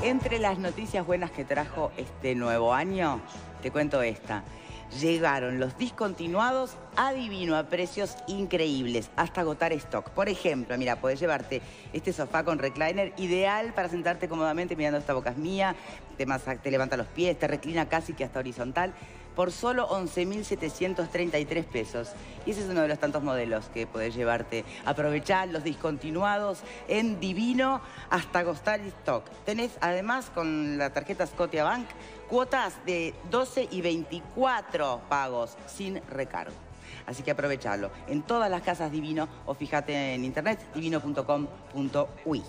Entre las noticias buenas que trajo este nuevo año, te cuento esta. Llegaron los discontinuados a Divino a precios increíbles, hasta agotar stock. Por ejemplo, mira, podés llevarte este sofá con recliner, ideal para sentarte cómodamente mirando esta boca es mía, te levanta los pies, te reclina casi que hasta horizontal, por solo 11.733 pesos. Y ese es uno de los tantos modelos que podés llevarte. Aprovechá los discontinuados en Divino hasta agotar stock. Tenés además con la tarjeta Scotiabank cuotas de 12 y 24 pagos sin recargo. Así que aprovechalo en todas las casas Divino o fíjate en internet divino.com.uy.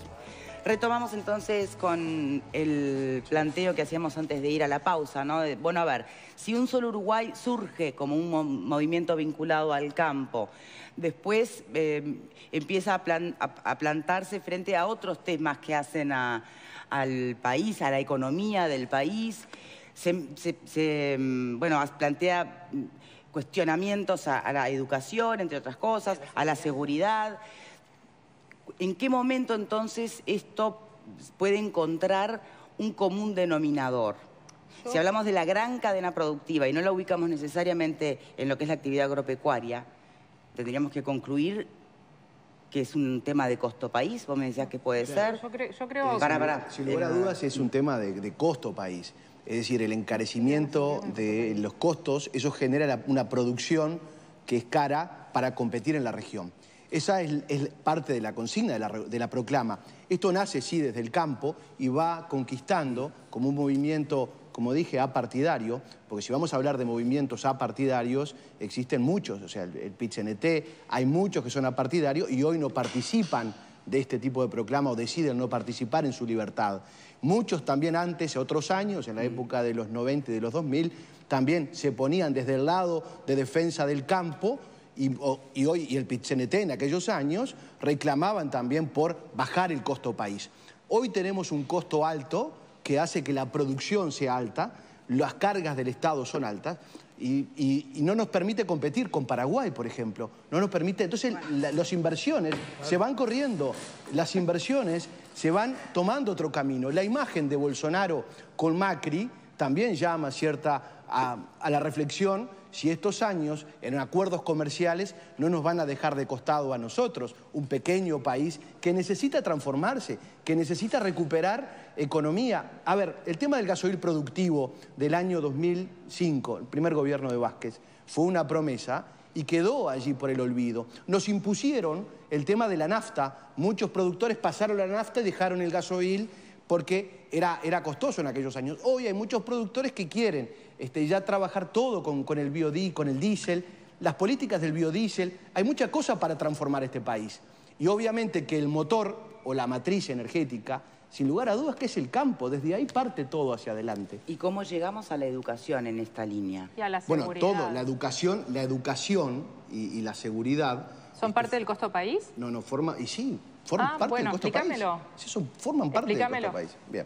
Retomamos entonces con el planteo que hacíamos antes de ir a la pausa, ¿no? Bueno, a ver, si un solo Uruguay surge como un movimiento vinculado al campo, después empieza a plantarse frente a otros temas que hacen al país, a la economía del país, bueno, plantea cuestionamientos a la educación, entre otras cosas, a la seguridad. ¿En qué momento entonces esto puede encontrar un común denominador? Si hablamos de la gran cadena productiva y no la ubicamos necesariamente en lo que es la actividad agropecuaria, tendríamos que concluir que es un tema de costo país. Vos me decías que puede ser. Yo creo que... Sin lugar a dudas es un tema de costo país. Es decir, el encarecimiento de los costos, eso genera una producción que es cara para competir en la región. Esa es parte de la consigna de la proclama. Esto nace, sí, desde el campo y va conquistando como un movimiento, como dije, apartidario, porque si vamos a hablar de movimientos apartidarios, existen muchos, o sea, el PIT-CNT, hay muchos que son apartidarios y hoy no participan de este tipo de proclama o deciden no participar en su libertad. Muchos también antes, otros años, en la época de los 90 y de los 2000, también se ponían desde el lado de defensa del campo y hoy, y el PIT-CNT en aquellos años, reclamaban también por bajar el costo país. Hoy tenemos un costo alto que hace que la producción sea alta, las cargas del Estado son altas y no nos permite competir con Paraguay, por ejemplo. No nos permite. Entonces, las inversiones se van corriendo, las inversiones se van tomando otro camino. La imagen de Bolsonaro con Macri también llama a la reflexión si estos años en acuerdos comerciales no nos van a dejar de costado a nosotros, un pequeño país que necesita transformarse, que necesita recuperar economía. A ver, el tema del gasoil productivo del año 2005, el primer gobierno de Vázquez, fue una promesa y quedó allí por el olvido. Nos impusieron el tema de la nafta, muchos productores pasaron la nafta y dejaron el gasoil porque era costoso en aquellos años. Hoy hay muchos productores que quieren ya trabajar todo con el biodiesel, con el diésel, las políticas del biodiesel. Hay mucha cosa para transformar este país. Y obviamente que el motor o la matriz energética, sin lugar a dudas que es el campo, desde ahí parte todo hacia adelante. ¿Y cómo llegamos a la educación en esta línea? Y a la seguridad. Bueno, todo, la educación y la seguridad... ¿Son parte del costo país? No, forman parte del costo país. Sí, forman parte del costo país. Bien.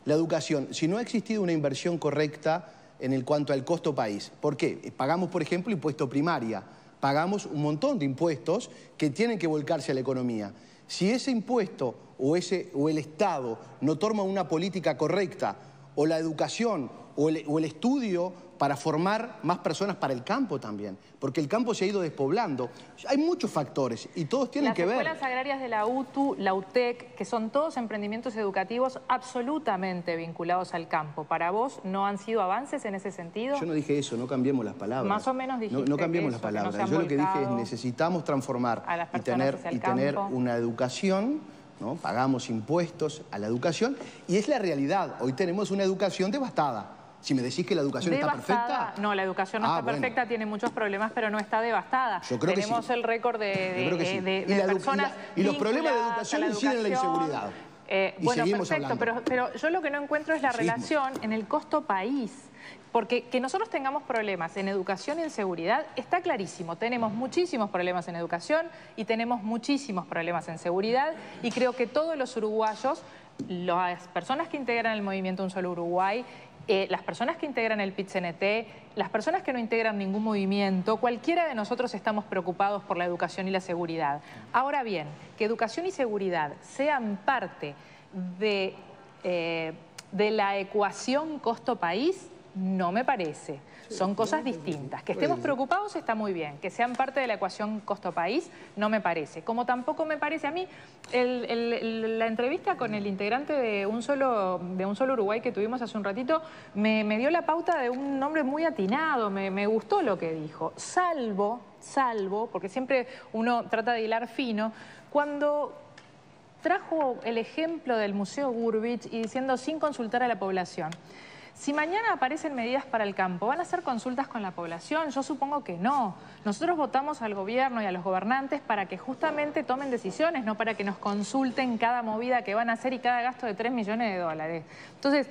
La educación, si no ha existido una inversión correcta en cuanto al costo país, ¿por qué? Pagamos, por ejemplo, impuesto primaria, pagamos un montón de impuestos que tienen que volcarse a la economía. Si ese impuesto o el Estado no toma una política correcta, o la educación o el estudio para formar más personas para el campo también, porque el campo se ha ido despoblando. Hay muchos factores y todos tienen que ver. Las escuelas agrarias de la UTU, la UTEC, que son todos emprendimientos educativos absolutamente vinculados al campo. ¿Para vos no han sido avances en ese sentido? Yo no dije eso, no cambiemos las palabras. Más o menos dijiste no cambiemos las palabras. Yo lo que dije es necesitamos transformar y tener una educación, ¿no? Pagamos impuestos a la educación y es la realidad. Hoy tenemos una educación devastada. Si me decís que la educación está perfecta... No, la educación no está perfecta, tiene muchos problemas, pero no está devastada. Yo creo Tenemos que sí. el récord de personas y los problemas de educación inciden en la inseguridad. Bueno, perfecto, pero yo lo que no encuentro es la relación en el costo país. Porque que nosotros tengamos problemas en educación y en seguridad está clarísimo. Tenemos muchísimos problemas en educación y tenemos muchísimos problemas en seguridad. Y creo que todos los uruguayos, las personas que integran el movimiento Un Solo Uruguay, las personas que integran el PIT-CNT, las personas que no integran ningún movimiento, cualquiera de nosotros estamos preocupados por la educación y la seguridad. Ahora bien, que educación y seguridad sean parte de de la ecuación costo-país, no me parece. Son cosas distintas. Que estemos preocupados está muy bien. Que sean parte de la ecuación costo-país no me parece. Como tampoco me parece a mí la entrevista con el integrante de un solo Uruguay que tuvimos hace un ratito me dio la pauta de un hombre muy atinado. Me gustó lo que dijo. Salvo, porque siempre uno trata de hilar fino, cuando trajo el ejemplo del Museo Gurvich y diciendo sin consultar a la población. Si mañana aparecen medidas para el campo, ¿van a hacer consultas con la población? Yo supongo que no. Nosotros votamos al gobierno y a los gobernantes para que justamente tomen decisiones, no para que nos consulten cada movida que van a hacer y cada gasto de 3 millones de dólares. Entonces,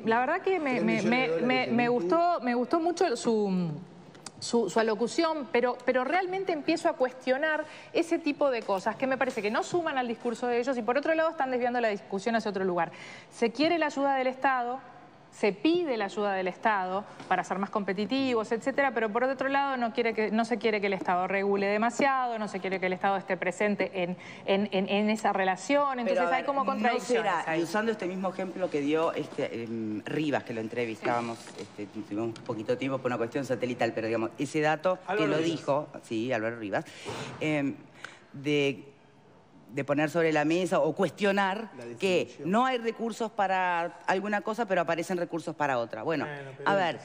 la verdad que me gustó mucho su alocución, pero realmente empiezo a cuestionar ese tipo de cosas que me parece que no suman al discurso de ellos y por otro lado están desviando la discusión hacia otro lugar. Se quiere la ayuda del Estado, se pide la ayuda del Estado para ser más competitivos, etcétera, pero por otro lado no se quiere que el Estado regule demasiado, no se quiere que el Estado esté presente en esa relación, entonces hay como contradicciones. No será, y usando este mismo ejemplo que dio Rivas, que lo entrevistábamos, tuvimos un poquito de tiempo por una cuestión satelital, pero digamos, ese dato que lo dijo, sí, Álvaro Rivas, de poner sobre la mesa o cuestionar que no hay recursos para alguna cosa, pero aparecen recursos para otra. Bueno, a ver,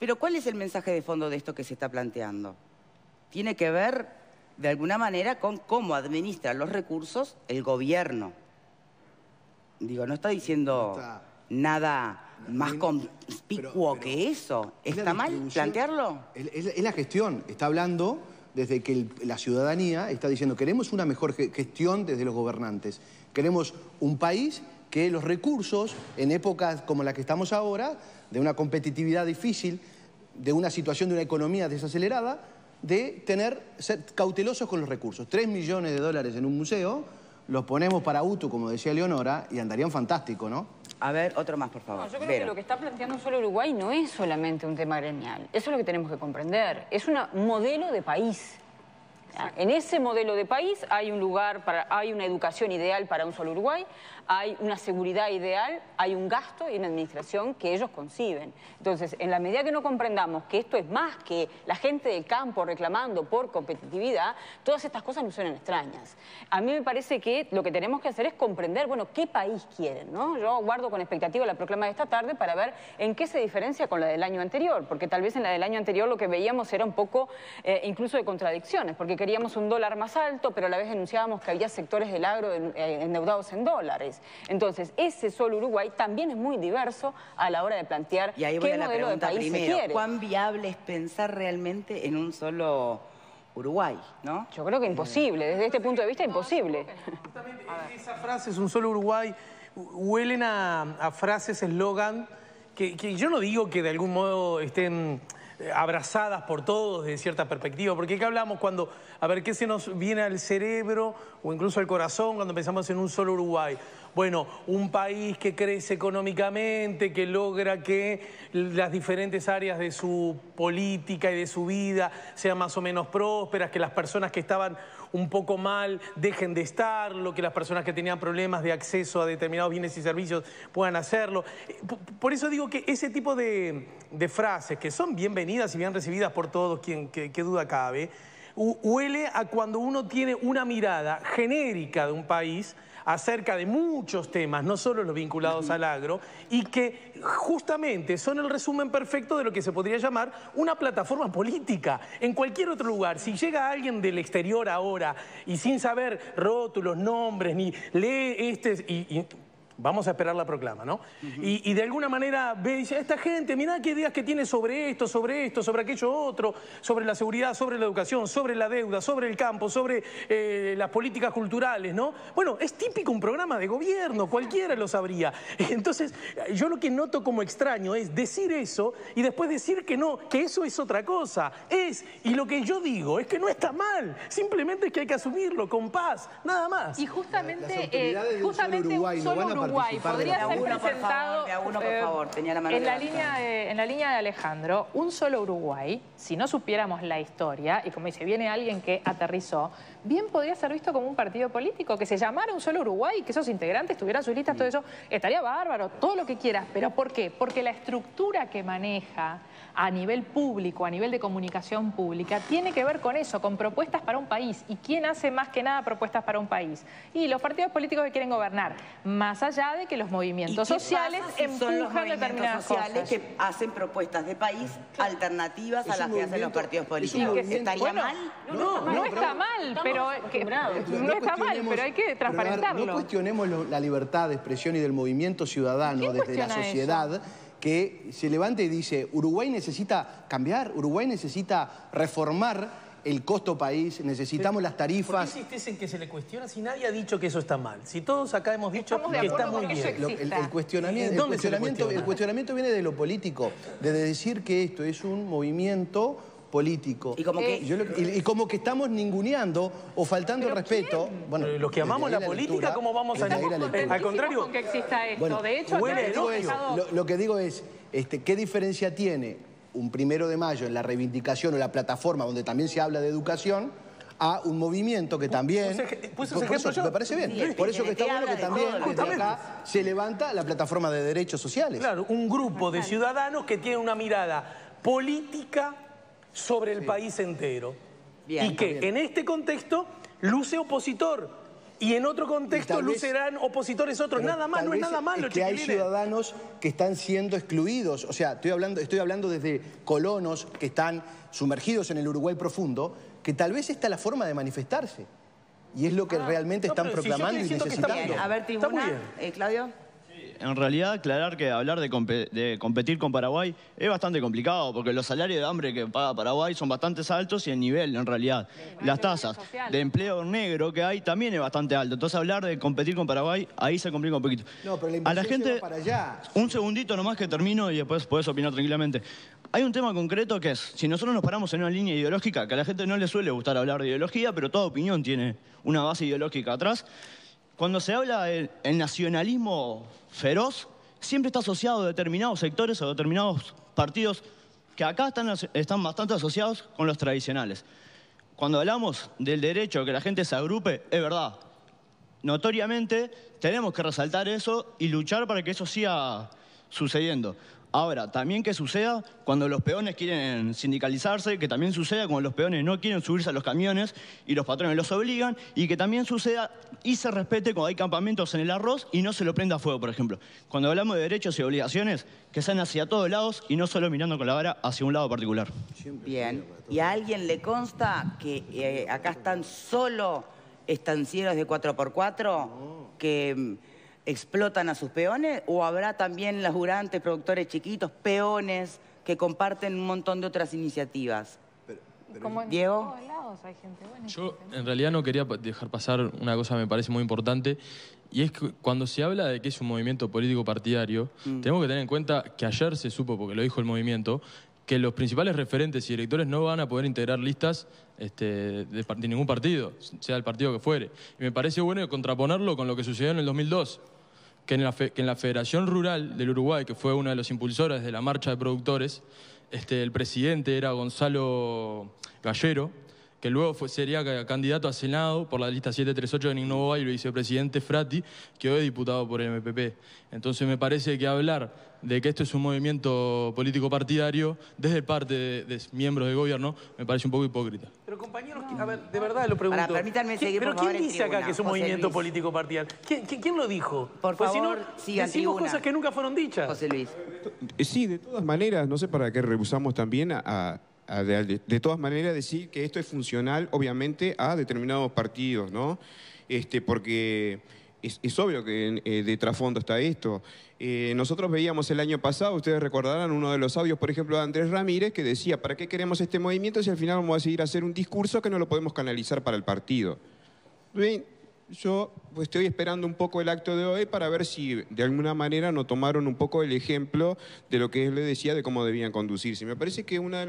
pero ¿cuál es el mensaje de fondo de esto que se está planteando? Tiene que ver, de alguna manera, con cómo administra los recursos el gobierno. Digo, no está diciendo nada más conspicuo que eso. ¿Está mal plantearlo? Es la gestión. Está hablando desde que la ciudadanía está diciendo queremos una mejor gestión desde los gobernantes. Queremos un país que los recursos, en épocas como la que estamos ahora, de una competitividad difícil, de una situación de una economía desacelerada, de ser cautelosos con los recursos. 3 millones de dólares en un museo, los ponemos para UTU, como decía Leonora, y andarían fantástico, ¿no? A ver, otro más, por favor. No, yo creo que lo que está planteando Solo Uruguay no es solamente un tema gremial. Eso es lo que tenemos que comprender. Es un modelo de país. En ese modelo de país hay un lugar, hay una educación ideal para un solo Uruguay, hay una seguridad ideal, hay un gasto y una administración que ellos conciben. Entonces, en la medida que no comprendamos que esto es más que la gente del campo reclamando por competitividad, todas estas cosas nos suenan extrañas. A mí me parece que lo que tenemos que hacer es comprender, bueno, qué país quieren, ¿no? Yo guardo con expectativa la proclama de esta tarde para ver en qué se diferencia con la del año anterior, porque tal vez en la del año anterior lo que veíamos era un poco incluso de contradicciones, porque queríamos un dólar más alto, pero a la vez denunciábamos que había sectores del agro endeudados en dólares. Entonces, ese Solo Uruguay también es muy diverso a la hora de plantear qué modelo de país se quiere. ¿Cuán viable es pensar realmente en un solo Uruguay, no? Yo creo que imposible, desde este punto de vista imposible. Justamente esas frases, un solo Uruguay, huelen a frases, eslogan, que yo no digo que de algún modo estén abrazadas por todos de cierta perspectiva, porque ¿qué hablamos cuando, a ver, qué se nos viene al cerebro o incluso al corazón cuando pensamos en un solo Uruguay? Bueno, un país que crece económicamente, que logra que las diferentes áreas de su política y de su vida sean más o menos prósperas, que las personas que estaban un poco mal dejen de estarlo, que las personas que tenían problemas de acceso a determinados bienes y servicios puedan hacerlo. Por eso digo que ese tipo de frases, que son bienvenidas y bien recibidas por todos, que duda cabe, huele a cuando uno tiene una mirada genérica de un país acerca de muchos temas, no solo los vinculados al agro, y que justamente son el resumen perfecto de lo que se podría llamar una plataforma política. En cualquier otro lugar, si llega alguien del exterior ahora y sin saber rótulos, nombres, ni lee vamos a esperar la proclama, ¿no? Y de alguna manera ve y dice, esta gente, mirá qué ideas que tiene sobre esto, sobre aquello otro, sobre la seguridad, sobre la educación, sobre la deuda, sobre el campo, sobre las políticas culturales, ¿no? Bueno, es típico un programa de gobierno, cualquiera lo sabría. Entonces, yo lo que noto como extraño es decir eso y después decir que no, que eso es otra cosa. Y lo que yo digo es que no está mal, simplemente es que hay que asumirlo con paz, nada más. Y justamente, Uruguay no van a Uruguay podría ser presentado por favor, tenía la mano en la línea de Alejandro, un solo Uruguay, si no supiéramos la historia, y como dice, viene alguien que aterrizó, bien podría ser visto como un partido político, que se llamara un solo Uruguay, que esos integrantes tuvieran sus listas, todo eso, estaría bárbaro, todo lo que quieras. ¿Pero por qué? Porque la estructura que maneja a nivel público, a nivel de comunicación pública, tiene que ver con eso, con propuestas para un país. ¿Y quién hace más que nada propuestas para un país? Y los partidos políticos que quieren gobernar, más allá de que los movimientos sociales empujan determinadas cosas. Que hacen propuestas de país alternativas a las que hacen los partidos políticos. ¿Estaría mal? No está mal, pero hay que transparentarlo. No cuestionemos la libertad de expresión y del movimiento ciudadano desde la sociedad. Eso? Que se levante y dice, Uruguay necesita cambiar, Uruguay necesita reformar el costo país, necesitamos las tarifas. ¿Por qué insistes en que se le cuestiona si nadie ha dicho que eso está mal? Si todos acá hemos dicho que está muy bien. El cuestionamiento viene de lo político, de decir que esto es un movimiento político. Y como que estamos ninguneando o faltando respeto. Bueno, los que amamos la política, ¿cómo vamos a al contrario? Con que exista esto. Bueno, de hecho, lo que digo es, ¿qué diferencia tiene un 1 de mayo en la reivindicación o la plataforma donde también se habla de educación a un movimiento que también... me parece bien. Sí, por eso que está bueno que también desde acá se levanta la plataforma de derechos sociales. Claro, un grupo de ciudadanos que tiene una mirada política sobre el país entero. Y que en este contexto luce opositor. Y en otro contexto lucerán opositores otros. Nada más, no es nada malo, es que hay ciudadanos que están siendo excluidos. O sea, estoy hablando desde colonos que están sumergidos en el Uruguay profundo, que tal vez esta es la forma de manifestarse. Y es lo que realmente están proclamando y necesitando. A ver, tribuna, Claudio. En realidad, aclarar que hablar de competir con Paraguay es bastante complicado, porque los salarios de hambre que paga Paraguay son bastante altos y el nivel, en realidad, las tasas de empleo negro que hay también es bastante alto. Entonces, hablar de competir con Paraguay, ahí se complica un poquito. No, pero la inversión se va para allá. Un segundito nomás que termino y después podés opinar tranquilamente. Hay un tema concreto que es, si nosotros nos paramos en una línea ideológica, que a la gente no le suele gustar hablar de ideología, pero toda opinión tiene una base ideológica atrás. Cuando se habla del nacionalismo feroz, siempre está asociado a determinados sectores o determinados partidos que acá están bastante asociados con los tradicionales. Cuando hablamos del derecho a que la gente se agrupe, es verdad. Notoriamente tenemos que resaltar eso y luchar para que eso siga sucediendo. Ahora, también que suceda cuando los peones quieren sindicalizarse, que también suceda cuando los peones no quieren subirse a los camiones y los patrones los obligan, y que también suceda y se respete cuando hay campamentos en el arroz y no se lo prenda a fuego, por ejemplo. Cuando hablamos de derechos y obligaciones, que sean hacia todos lados y no solo mirando con la vara hacia un lado particular. Bien. ¿Y a alguien le consta que acá están solo estancieros de 4x4 que explotan a sus peones, o habrá también laburantes, productores chiquitos, peones, que comparten un montón de otras iniciativas? Como en Diego. todos lados hay gente buena. Yo en realidad no quería dejar pasar una cosa que me parece muy importante, y es que cuando se habla de que es un movimiento político partidario, tenemos que tener en cuenta que ayer se supo, porque lo dijo el movimiento, que los principales referentes y directores no van a poder integrar listas de ningún partido, sea el partido que fuere. Y me parece bueno contraponerlo con lo que sucedió en el 2002. Que en la Federación Rural del Uruguay, que fue una de los impulsores de la marcha de productores, el presidente era Gonzalo Gallero, que luego sería candidato a Senado por la lista 738 de Nigno Boa, y el vicepresidente Frati, que hoy es diputado por el MPP. Entonces me parece que hablar de que esto es un movimiento político partidario desde parte de miembros del gobierno me parece un poco hipócrita. Pero compañeros, a ver, de verdad lo pregunto. Permítanme seguir, ¿Pero por favor, quién dice acá que es un movimiento político partidario? ¿Quién lo dijo? Por favor, sigan decimos tribuna. Cosas que nunca fueron dichas. José Luis. Sí, de todas maneras, no sé para qué rehusamos también de todas maneras decir que esto es funcional, obviamente, a determinados partidos, ¿no? Porque es obvio que de trasfondo está esto. Nosotros veíamos el año pasado, ustedes recordarán uno de los audios, por ejemplo, de Andrés Ramírez, que decía, ¿para qué queremos este movimiento si al final vamos a seguir a hacer un discurso que no lo podemos canalizar para el partido? Bien, yo pues, estoy esperando un poco el acto de hoy para ver si de alguna manera no tomaron un poco el ejemplo de lo que él le decía de cómo debían conducirse. Me parece que una de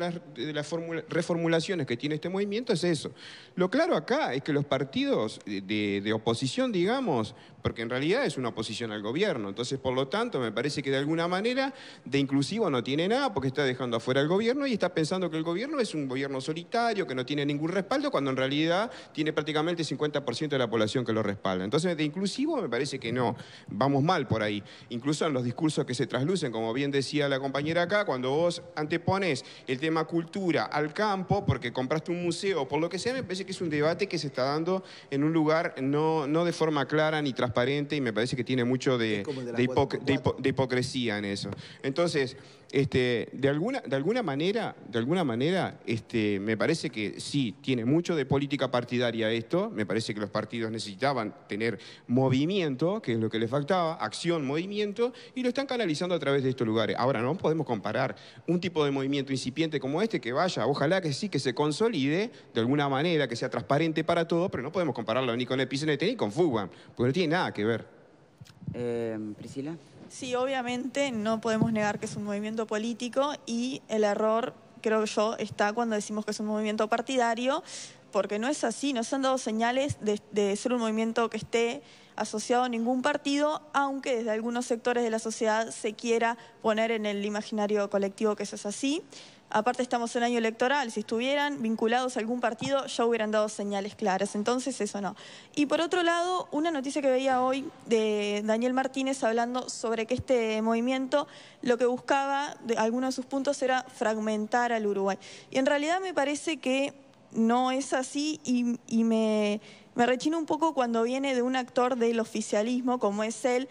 las reformulaciones que tiene este movimiento es eso. Lo claro acá es que los partidos de oposición, digamos, porque en realidad es una oposición al gobierno, entonces por lo tanto me parece que de alguna manera de inclusivo no tiene nada porque está dejando afuera al gobierno y está pensando que el gobierno es un gobierno solitario, que no tiene ningún respaldo, cuando en realidad tiene prácticamente 50% de la población que lo respalda. Entonces de inclusivo me parece que no, vamos mal por ahí. Incluso en los discursos que se traslucen, como bien decía la compañera acá, cuando vos antepones el tema cultura al campo, porque compraste un museo o por lo que sea, me parece que es un debate que se está dando en un lugar no de forma clara ni transparente, y me parece que tiene mucho de hipocresía en eso. Entonces, de alguna manera, me parece que sí, tiene mucho de política partidaria esto. Me parece que los partidos necesitaban tener movimiento, que es lo que les faltaba, acción, movimiento, y lo están canalizando a través de estos lugares. Ahora, no podemos comparar un tipo de movimiento incipiente como este, que vaya, ojalá que sí, que se consolide de alguna manera, que sea transparente para todo, pero no podemos compararlo ni con el PCNT ni con fútbol, porque no tiene nada que ver. Priscila. Sí, obviamente no podemos negar que es un movimiento político y el error, creo yo, está cuando decimos que es un movimiento partidario, porque no es así, no se han dado señales de ser un movimiento que esté asociado a ningún partido, aunque desde algunos sectores de la sociedad se quiera poner en el imaginario colectivo que eso es así. Aparte estamos en año electoral, si estuvieran vinculados a algún partido ya hubieran dado señales claras, entonces eso no. Y por otro lado, una noticia que veía hoy de Daniel Martínez hablando sobre que este movimiento lo que buscaba, algunos de sus puntos era fragmentar al Uruguay. Y en realidad me parece que no es así y me rechina un poco cuando viene de un actor del oficialismo como es él,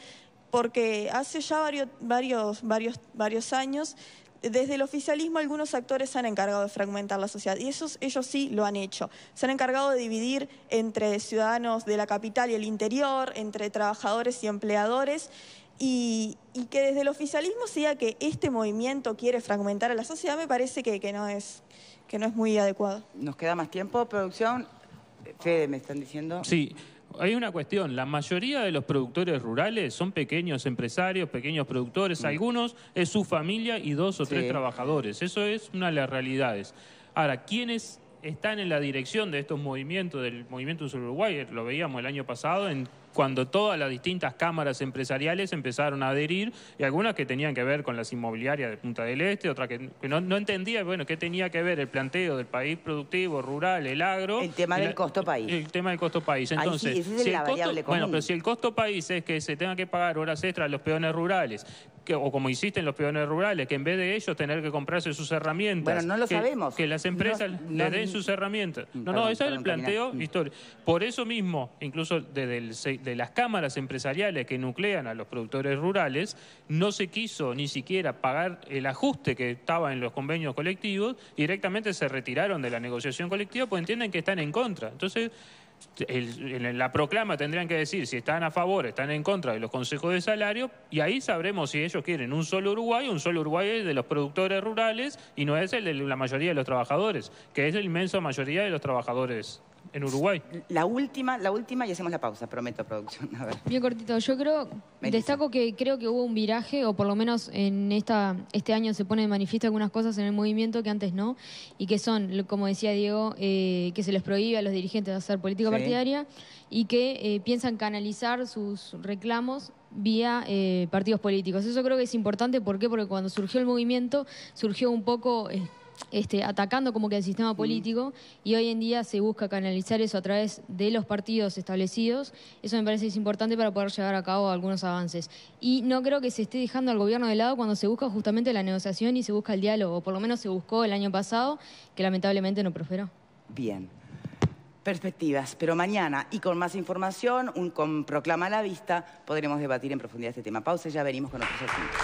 porque hace ya varios años desde el oficialismo algunos actores se han encargado de fragmentar la sociedad y ellos sí lo han hecho. Se han encargado de dividir entre ciudadanos de la capital y el interior, entre trabajadores y empleadores, y que desde el oficialismo se diga que este movimiento quiere fragmentar a la sociedad me parece que no es muy adecuado. ¿Nos queda más tiempo, producción? Fede, me están diciendo. Sí. Hay una cuestión, la mayoría de los productores rurales son pequeños empresarios, pequeños productores, algunos es su familia y 2 o 3 trabajadores, eso es una de las realidades. Ahora, ¿quiénes están en la dirección de estos movimientos, del movimiento Sur Uruguay? Lo veíamos el año pasado cuando todas las distintas cámaras empresariales empezaron a adherir, y algunas que tenían que ver con las inmobiliarias de Punta del Este, otras que no entendía, bueno, qué tenía que ver el planteo del país productivo, rural, el agro. El tema del costo país. El tema del costo país. Entonces, ahí sí, esa es la variable común. bueno, pero si el costo país es que se tenga que pagar horas extras a los peones rurales, o como insisten los peones rurales, que en vez de ellos tener que comprarse sus herramientas... Bueno, no lo sabemos. Que las empresas les den sus herramientas. Ese es el planteo histórico. Por eso mismo, incluso de las cámaras empresariales que nuclean a los productores rurales, no se quiso ni siquiera pagar el ajuste que estaba en los convenios colectivos, y directamente se retiraron de la negociación colectiva porque entienden que están en contra. Entonces, en la proclama tendrían que decir si están a favor, están en contra de los consejos de salario, y ahí sabremos si ellos quieren un solo Uruguay de los productores rurales y no es el de la mayoría de los trabajadores, que es la inmensa mayoría de los trabajadores en Uruguay. La última y hacemos la pausa, prometo, producción. A ver. Bien cortito, yo destaco que creo que hubo un viraje, o por lo menos en este año se pone de manifiesto algunas cosas en el movimiento que antes no, y que son, como decía Diego, que se les prohíbe a los dirigentes hacer política partidaria, y que piensan canalizar sus reclamos vía partidos políticos. Eso creo que es importante. ¿Por qué? Porque cuando surgió el movimiento, surgió un poco... atacando como que el sistema político, y hoy en día se busca canalizar eso a través de los partidos establecidos. Eso me parece que es importante para poder llevar a cabo algunos avances. Y no creo que se esté dejando al gobierno de lado cuando se busca justamente la negociación y se busca el diálogo, o por lo menos se buscó el año pasado, que lamentablemente no prosperó. Bien. Perspectivas, pero mañana y con más información, con proclama a la vista, podremos debatir en profundidad este tema. Pausa y ya venimos con otros asuntos.